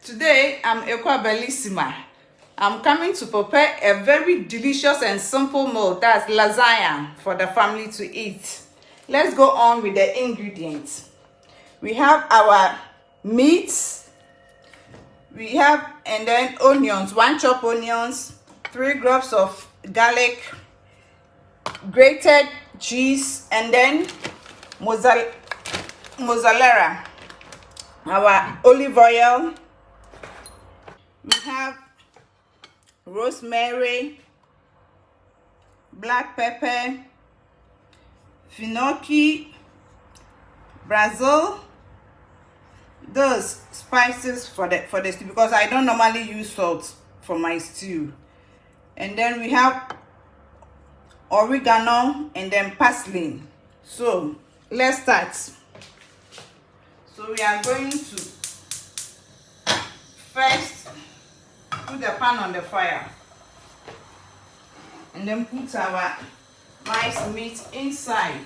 Today I'm Ekwa Bellissima. I'm coming to prepare a very delicious and simple meal, that's lasagna, for the family to eat. Let's go on with the ingredients. We have our meat, and then onions, 1 chop onions, 3 cloves of garlic, grated cheese, and then mozzarella, our olive oil. We have rosemary, black pepper, fennel, basil, those spices for the stew, because I don't normally use salt for my stew. And then we have oregano and then parsley. So let's start. So we are going to first put the pan on the fire and then put our minced meat inside.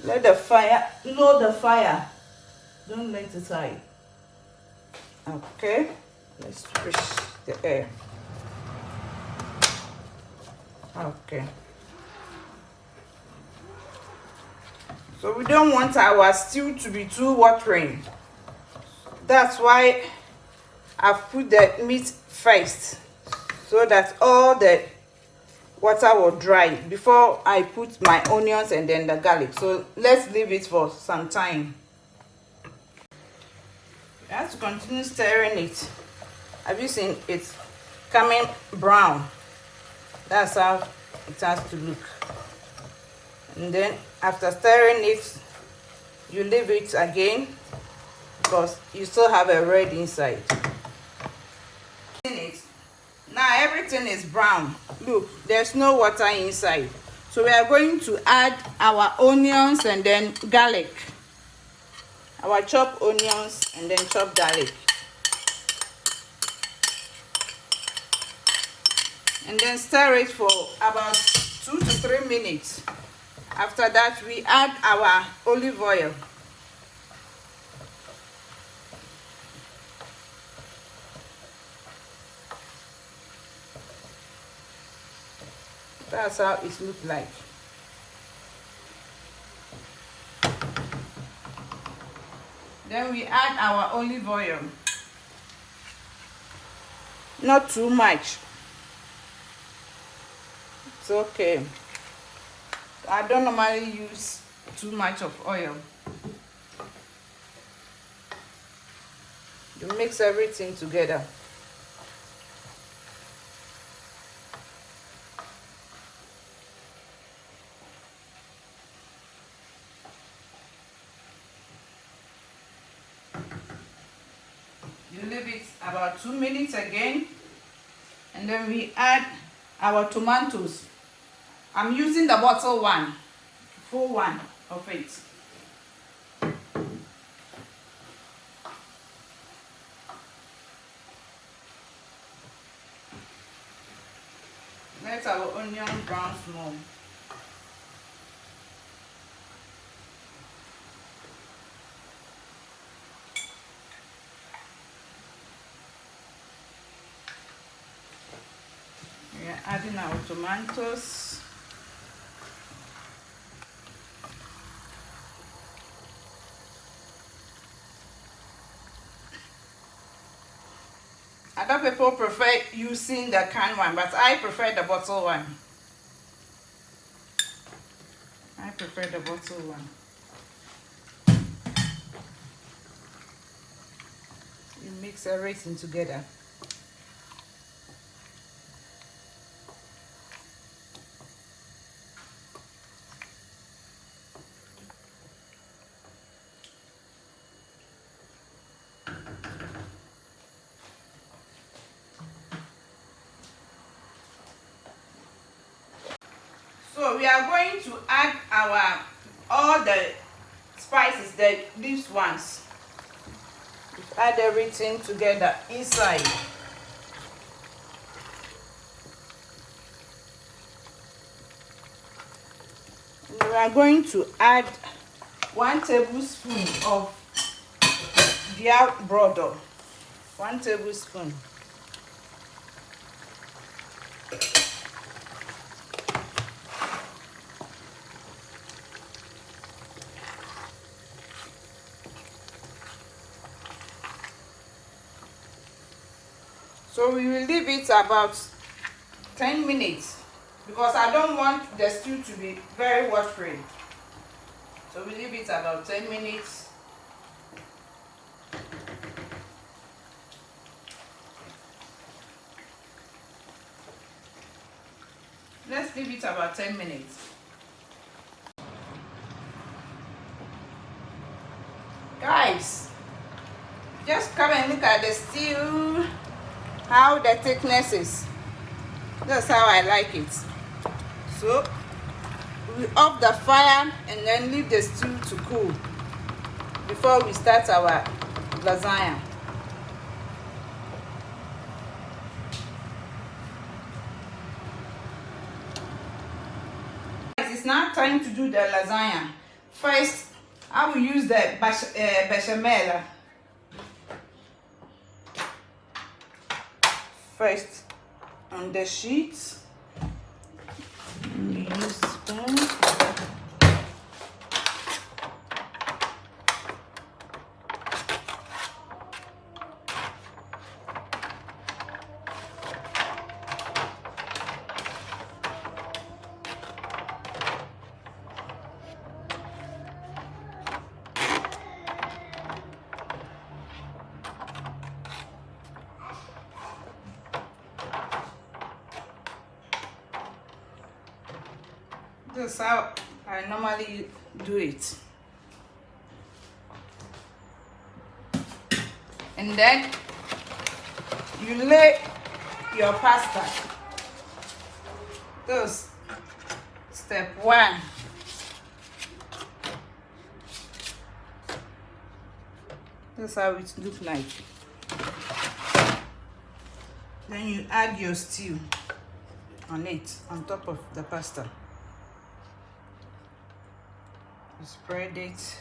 Let the fire, low the fire, don't let it high. Okay, let's push the air. Okay, so we don't want our stew to be too watering. That's why I've put the meat first, so that all the water will dry before I put my onions and then the garlic. So let's leave it for some time. You have to continue stirring it. Have you seen it's coming brown? That's how it has to look. And then after stirring it, you leave it again because you still have a red inside. Now everything is brown. Look, there's no water inside. So we are going to add our onions and then garlic. Our chopped onions and then chopped garlic. And then stir it for about 2 to 3 minutes. After that, we add our olive oil. That's how it looks like. Then we add our olive oil. Not too much. It's okay. I don't normally use too much of oil. You mix everything together. You leave it about 2 minutes again, and then we add our tomatoes. I'm using the bottle one, full one of it. Let our onion brown small. We are adding our tomatoes. Other people prefer using the can one, but I prefer the bottle one. I prefer the bottle one. You mix everything together. So we are going to add all the spices, the leaves ones. Add everything together inside. And we are going to add 1 tablespoon of dialbrodo. 1 tablespoon. So we will leave it about 10 minutes because I don't want the stew to be very watery. So we leave it about 10 minutes. Let's leave it about 10 minutes. Guys, just come and look at the stew, how the thickness is. That's how I like it. So we off the fire and then leave the stew to cool before we start our lasagna. It's now time to do the lasagna. First, I will use the besciamella. First, on the sheet, we use spoon. This is how I normally do it. And then you lay your pasta. This step 1. This is how it looks like. Then you add your stew on it, on top of the pasta. You spread it.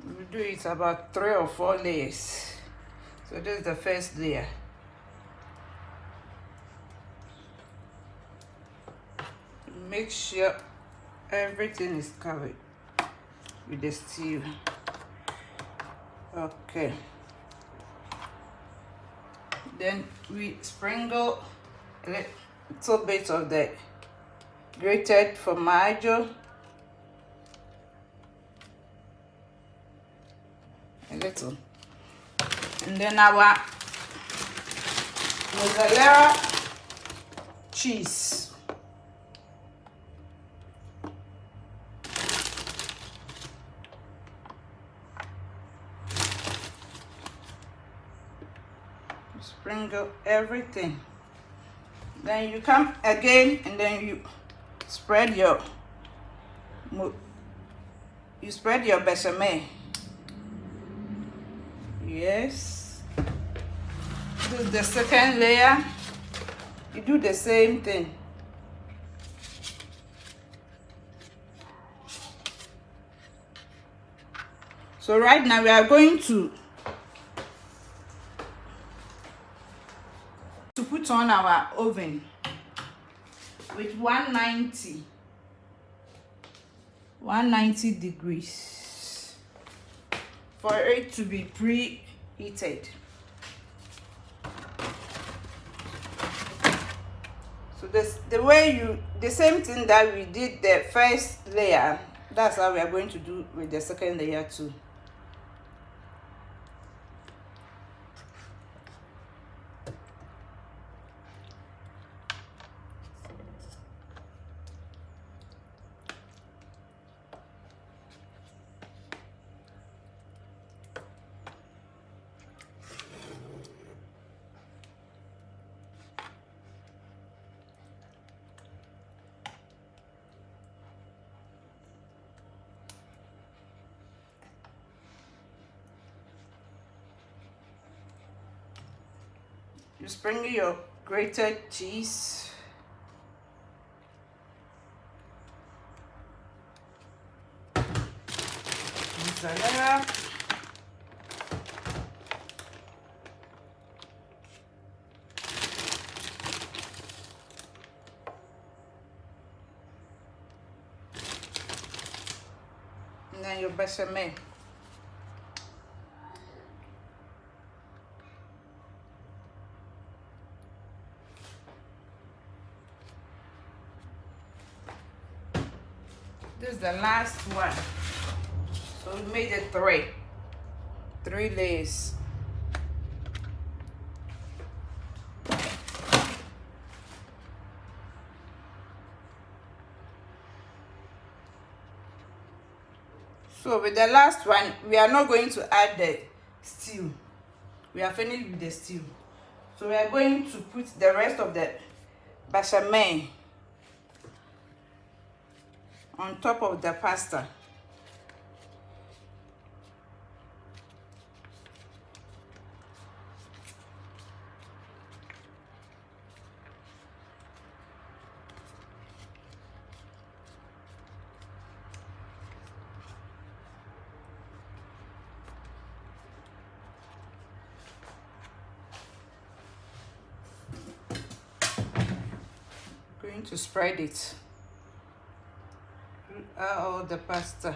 We do it about 3 or 4 layers. So this is the first layer. Make sure everything is covered with the stew. Okay. Then we sprinkle a little bit of the grated formaggio. A little. And then our mozzarella cheese. Sprinkle everything. Then you come again and then you spread your bechamel. Yes. This is the second layer. You do the same thing. So right now we are going to put on our oven with 190 degrees for it to be preheated. So this the same thing that we did the first layer, that's how we are going to do with the second layer too. You sprinkle your grated cheese. Mozzarella. And then your besciamella. This is the last one. So we made it three layers. So with the last one, we are not going to add the stew. We are finished with the stew. So we are going to put the rest of the bechamel on top of the pasta. Going to spread it throughout all the pasta.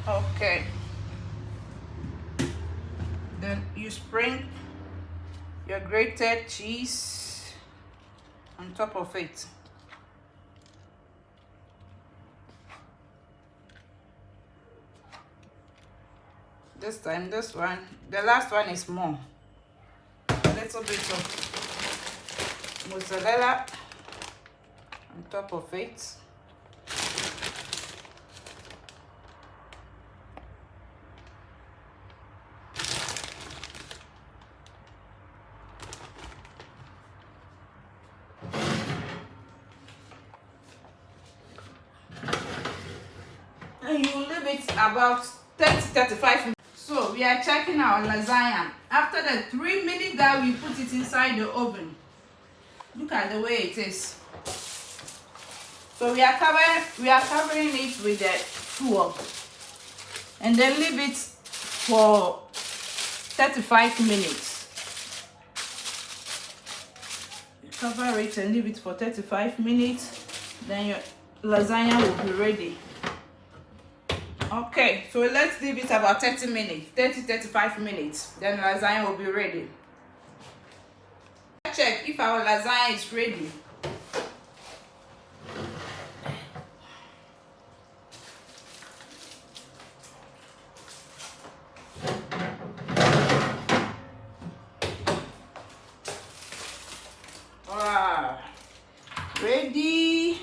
Okay. Then you sprinkle your grated cheese on top of it. This time, this one, the last one is more. A little bit of mozzarella on top of it. And you leave it about 30-35 minutes. So we are checking our lasagna. After the 3 minutes that we put it inside the oven, look at the way it is. So we are covering it with the foil, and then leave it for 35 minutes. You cover it and leave it for 35 minutes. Then your lasagna will be ready. Okay, so let's leave it about 30-35 minutes. Then lasagna will be ready. Check if our lasagna is ready. Wow, ready.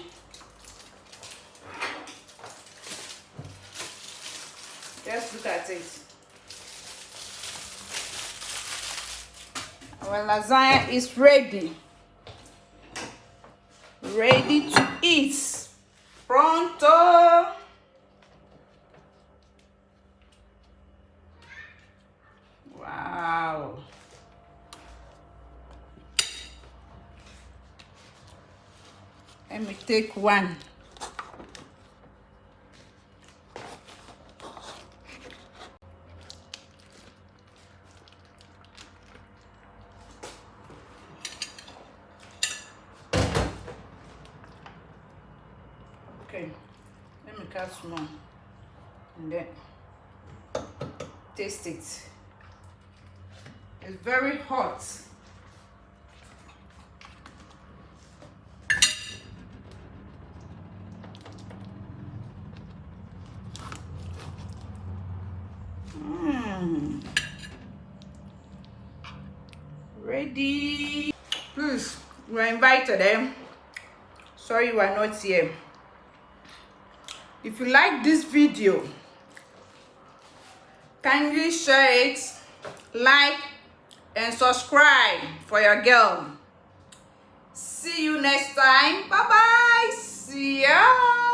Let's look at it. Our lasagna is ready. Ready to eat. Pronto. Wow. Let me take one. Okay, let me cut small and then taste it. It's very hot. Ready. Please, you are invited, eh? Sorry you are not here. If you like this video, kindly share it, like, and subscribe for your girl. See you next time. Bye bye. See ya.